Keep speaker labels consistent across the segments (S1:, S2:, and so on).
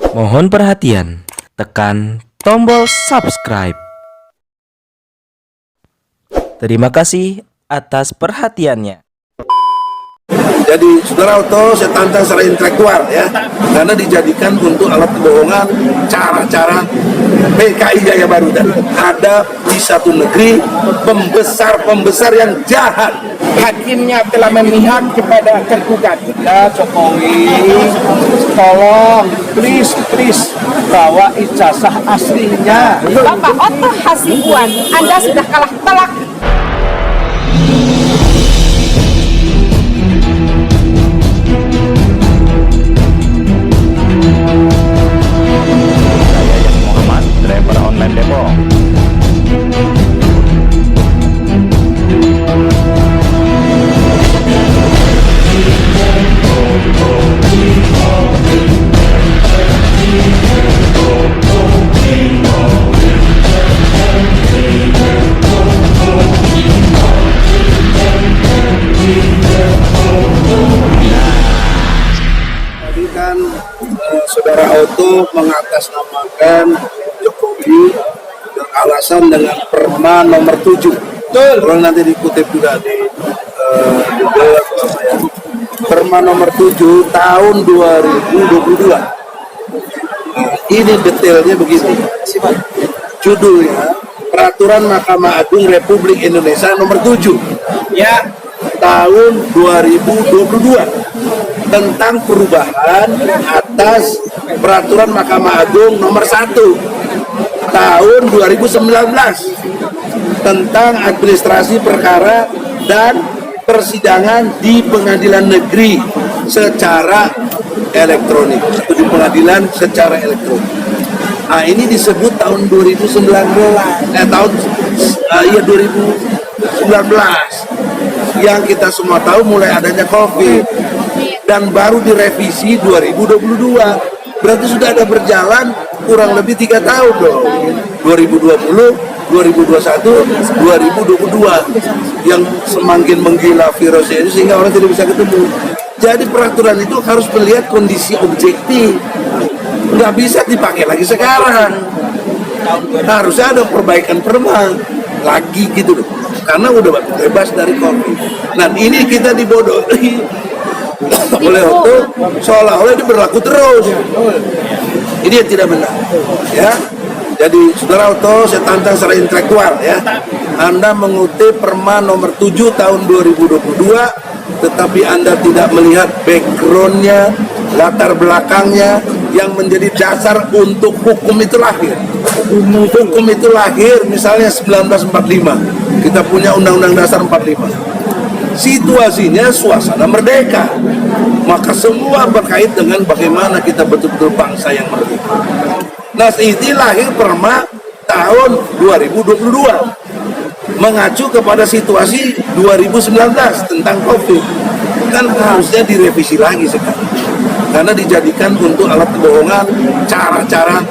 S1: Mohon perhatian, tekan tombol subscribe. Terima kasih atas perhatiannya.
S2: Jadi saudara Oto saya tantang secara intelektual ya, karena dijadikan untuk alat kebohongan cara-cara PKI Jaya Baru, dan ada di satu negeri pembesar-pembesar yang jahat.
S3: Hakimnya telah memihak kepada tergugat. Ya Jokowi, tolong please bawa ijazah aslinya.
S4: Bapak Oto Hasibuan, Anda sudah kalah telak.
S5: Muhammad, driver online Depok.
S2: Tadi kan saudara Oto mengatasnamakan Jokowi beralasan dengan Perma nomor 7. Betul. Kalau nanti dikutip juga di Google ya. Perma nomor 7 tahun 2022. Nah, ini detailnya begini. Judulnya Peraturan Mahkamah Agung Republik Indonesia nomor 7 ya tahun 2022 tentang perubahan atas Peraturan Mahkamah Agung nomor 1 tahun 2019 tentang administrasi perkara dan persidangan di pengadilan negeri secara elektronik atau di pengadilan secara elektronik. Nah, ini disebut tahun 2019 yang kita semua tahu mulai adanya COVID dan baru direvisi 2022. Berarti sudah ada berjalan kurang lebih 3 tahun dong. 2020, 2021, 2022 yang semakin menggila virusnya itu sehingga orang tidak bisa ketemu. Jadi peraturan itu harus melihat kondisi objektif, nggak bisa dipakai lagi sekarang. Harusnya ada perbaikan perma lagi gitu loh, karena udah bebas dari COVID. Nah ini kita dibodohi oleh Oto seolah-olah itu berlaku terus. Ini yang tidak benar ya. Jadi saudara Oto saya tantang secara intelektual ya, Anda mengutip Perma nomor 7 tahun 2022 tetapi Anda tidak melihat backgroundnya, latar belakangnya yang menjadi dasar untuk hukum itu lahir. Hukum itu lahir misalnya 1945, kita punya Undang-Undang Dasar 45. Situasinya suasana merdeka, maka semua berkait dengan bagaimana kita betul-betul bangsa yang merdeka. Nah ini lahir Perma tahun 2022 mengacu kepada situasi 2019 tentang COVID, kan harusnya direvisi lagi sekarang karena dijadikan untuk alat kebohongan cara-cara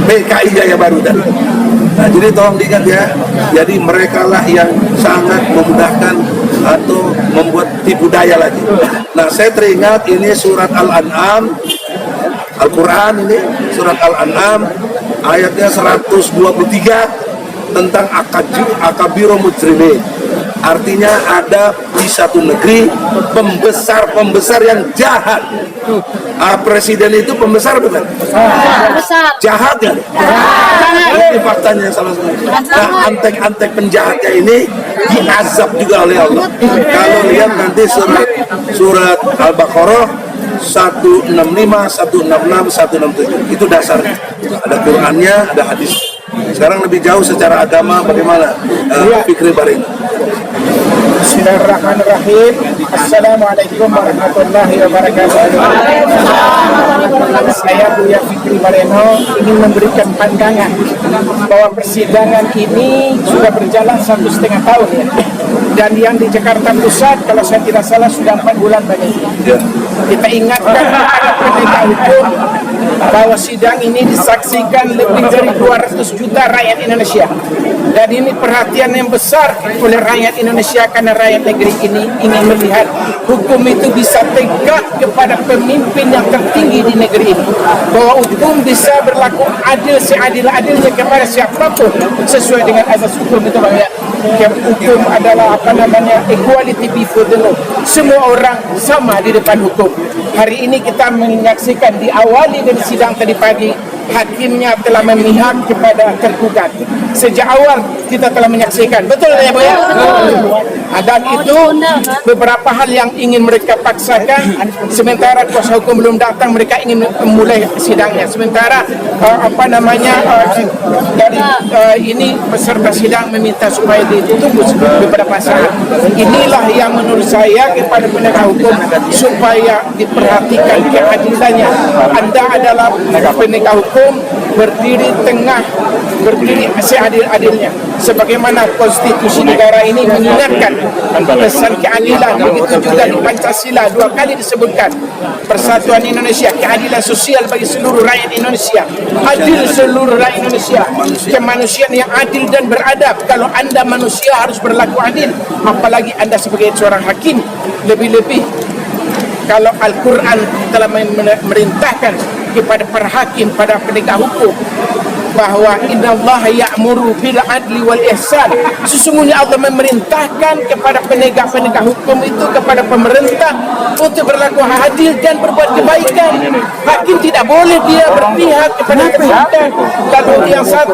S2: PKI Jaya Baru. Nah, jadi tolong diingat ya, jadi mereka lah yang sangat memudahkan atau membuat tipu daya lagi. Nah saya teringat ini surat Al-An'am, Al-Quran ini surat Al-An'am ayatnya 123 tentang akabiro mujrimin. Artinya ada di satu negeri pembesar-pembesar yang jahat. Presiden itu pembesar bukan?
S4: Besar.
S2: Jahat kan? Ini faktanya salah satu. Nah antek-antek penjahatnya ini diazab juga oleh Allah. Kalau lihat nanti surat Al-Baqarah 165, 166, 167 itu dasarnya. Ada Qurannya, ada hadis. Sekarang lebih jauh secara agama bagaimana Fikri Baring.
S3: Bismillahirrahmanirrahim. Assalamualaikum warahmatullahi wabarakatuh. Saya Buya Fikri Bareno ingin memberikan pandangan bahwa persidangan ini sudah berjalan 1,5 tahun ya. Dan yang di Jakarta Pusat kalau saya tidak salah sudah 4 bulan banyak. Kita ingatkan kepada penegak hukum bahwa sidang ini disaksikan lebih dari 200 juta rakyat Indonesia. Dan ini perhatian yang besar oleh rakyat Indonesia karena rakyat negeri ini ingin melihat hukum itu bisa tegak kepada pemimpin yang tertinggi di negeri ini. Bahwa hukum bisa berlaku adil seadil-adilnya kepada siapapun sesuai dengan asas hukum itu, Bang, ya. Hukum adalah equality before the law. Semua orang sama di depan hukum. Hari ini kita menyaksikan diawali dari sidang tadi pagi, hakimnya telah memihak kepada tergugat. Sejak awal kita telah menyaksikan, betul ya Bu ya? Dan itu beberapa hal yang ingin mereka paksakan. Sementara kuasa hukum belum datang, mereka ingin memulai sidangnya. Sementara dari ini peserta sidang meminta supaya ditunggu beberapa saat. Inilah yang menurut saya kepada penegak hukum supaya diperhatikan keadilannya. Anda adalah penegak hukum, berdiri seadil-adilnya. Sebagaimana konstitusi negara ini mengingatkan pesan keadilan, begitu juga di Pancasila 2 kali disebutkan persatuan Indonesia, keadilan sosial bagi seluruh rakyat Indonesia, adil seluruh rakyat Indonesia, kemanusiaan yang adil dan beradab. Kalau Anda manusia harus berlaku adil, apalagi Anda sebagai seorang hakim. Lebih-lebih kalau Al-Quran telah memerintahkan kepada para hakim, pada penegak hukum, bahwa innallaha ya'muru bil adli wal ihsan. Sesungguhnya Allah memerintahkan kepada penegak-penegak hukum itu, kepada pemerintah, untuk berlaku adil dan berbuat kebaikan. Hakim tidak boleh dia berpihak kepada pemerintah. Kalau yang satu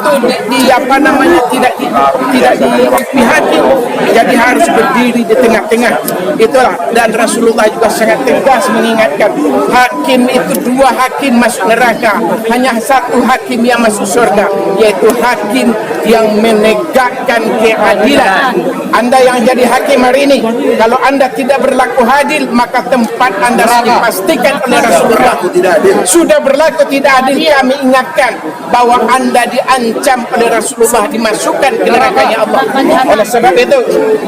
S3: tidak dipihaki, jadi harus berdiri di tengah-tengah. Itulah, dan Rasulullah juga sangat tegas mengingatkan, hakim itu 2 hakim masuk neraka, hanya 1 hakim yang masuk surga, yaitu hakim yang menegakkan keadilan. Anda yang jadi hakim hari ini, kalau Anda tidak berlaku adil, maka tempat Anda sudah dipastikan oleh Rasulullah sudah berlaku tidak adil. Kami ingatkan bahwa Anda diancam oleh Rasulullah dimasukkan ke neraka-Nya Allah. Oleh sebab itu,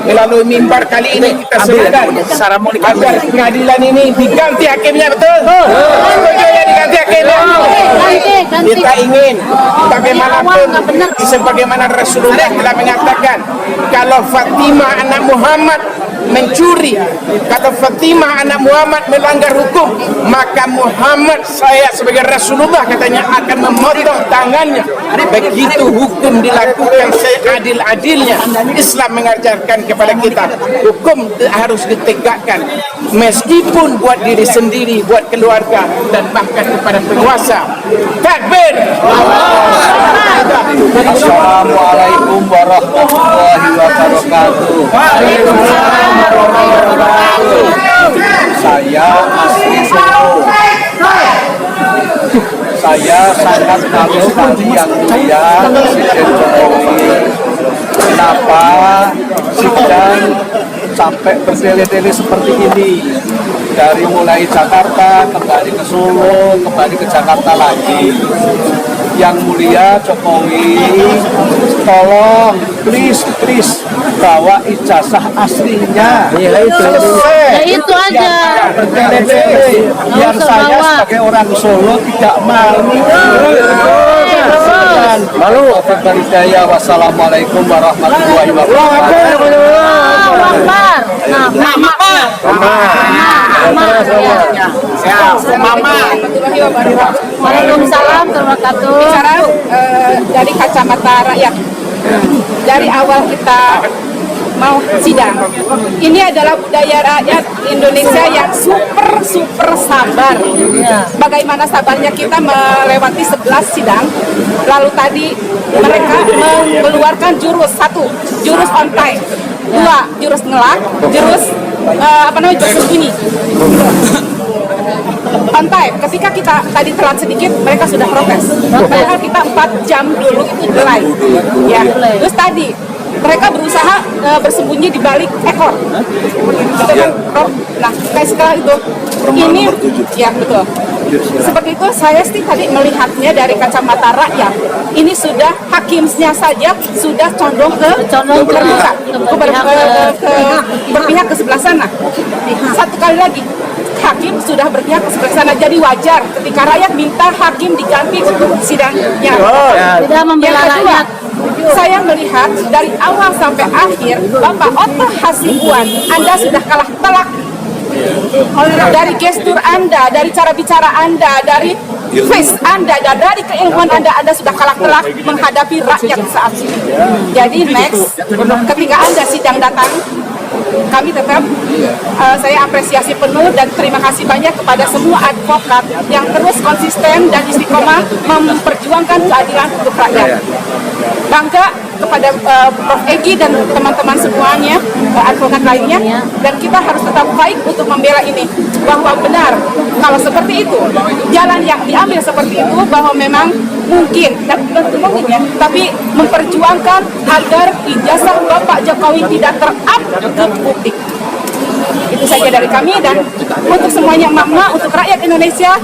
S3: melalui mimbar kali ini kita serukan agar pengadilan ini diganti hakimnya, betul? Setuju ya diganti hakimnya? Kita ingin bagaimanapun, sebagaimana Rasulullah telah mengatakan, kalau Fatimah anak Muhammad mencuri, kata Fatimah anak Muhammad melanggar hukum, maka Muhammad, saya sebagai Rasulullah, katanya, akan memotong tangannya. Begitu hukum dilakukan seadil-adilnya. Islam mengajarkan kepada kita, hukum harus ditegakkan, meskipun buat diri sendiri, buat keluarga, dan bahkan kepada penguasa. Takbir!
S6: Assalamualaikum warahmatullahi wabarakatuh. Saya asli Solo. Saya sangat kaget sekali yang mulia Presiden Jokowi. Kenapa sidang sampai bertele-tele seperti ini? Dari mulai Jakarta, kembali ke Solo, kembali ke Jakarta lagi. Yang mulia Jokowi, tolong please bawa ijazah aslinya.
S7: Ya itu aja.
S6: Bertele-tele. Biar saya sebagai orang Solo tidak malu. Malu. Wassalamualaikum warahmatullahi wabarakatuh.
S7: Waalaikumsalam warahmatullahi wabarakatuh.
S4: Bicara dari kacamata rakyat, dari awal kita mau sidang, ini adalah budaya rakyat Indonesia yang super sabar. Bagaimana sabarnya kita melewati 11 sidang, lalu tadi mereka mengeluarkan jurus 1, jurus on time, 2, jurus ngelak, jurus bersembunyi. On time, ketika kita tadi telat sedikit, mereka sudah protes. Padahal kita 4 jam dulu itu delay. Ya, terus tadi mereka berusaha bersembunyi di balik ekor. Nah, kayak sekarang itu, ini, ya betul. Seperti itu, saya sih tadi melihatnya dari kacamata rakyat. Ini sudah hakimnya saja sudah condong ke terbuka, berpihak ke sebelah sana. Satu kali lagi, hakim sudah berpihak seperti sana. Jadi wajar ketika rakyat minta hakim diganti untuk sidangnya.
S7: Tidak membela
S4: Yang kedua,
S7: rakyat.
S4: saya melihat dari awal sampai akhir Bapak Otto Hasibuan, Anda sudah kalah telak. Dari gestur Anda, dari cara bicara Anda, dari face Anda, dan dari keilmuan Anda sudah kalah telak menghadapi rakyat saat ini. Jadi next, ketika Anda sidang datang, kami tetap saya apresiasi penuh dan terima kasih banyak kepada semua advokat yang terus konsisten dan istiqomah memperjuangkan keadilan untuk rakyat. Bangga kepada Prof. Egi dan teman-teman semuanya, advokat lainnya, dan kita harus tetap baik untuk membela ini, bahwa benar kalau seperti itu, jalan yang diambil seperti itu, bahwa memang mungkin, dan bukan mungkin ya, tapi memperjuangkan agar ijazah Bapak Jokowi tidak terap ke publik. Itu saja dari kami, dan untuk semuanya makna, untuk rakyat Indonesia,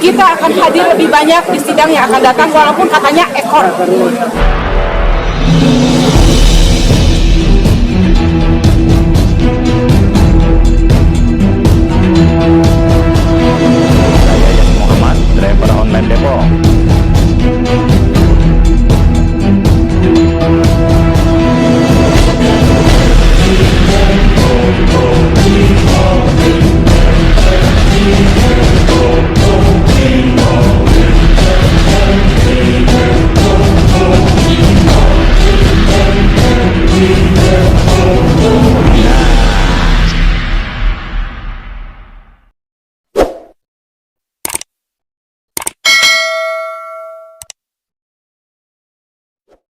S4: kita akan hadir lebih banyak di sidang yang akan datang, walaupun katanya ekor.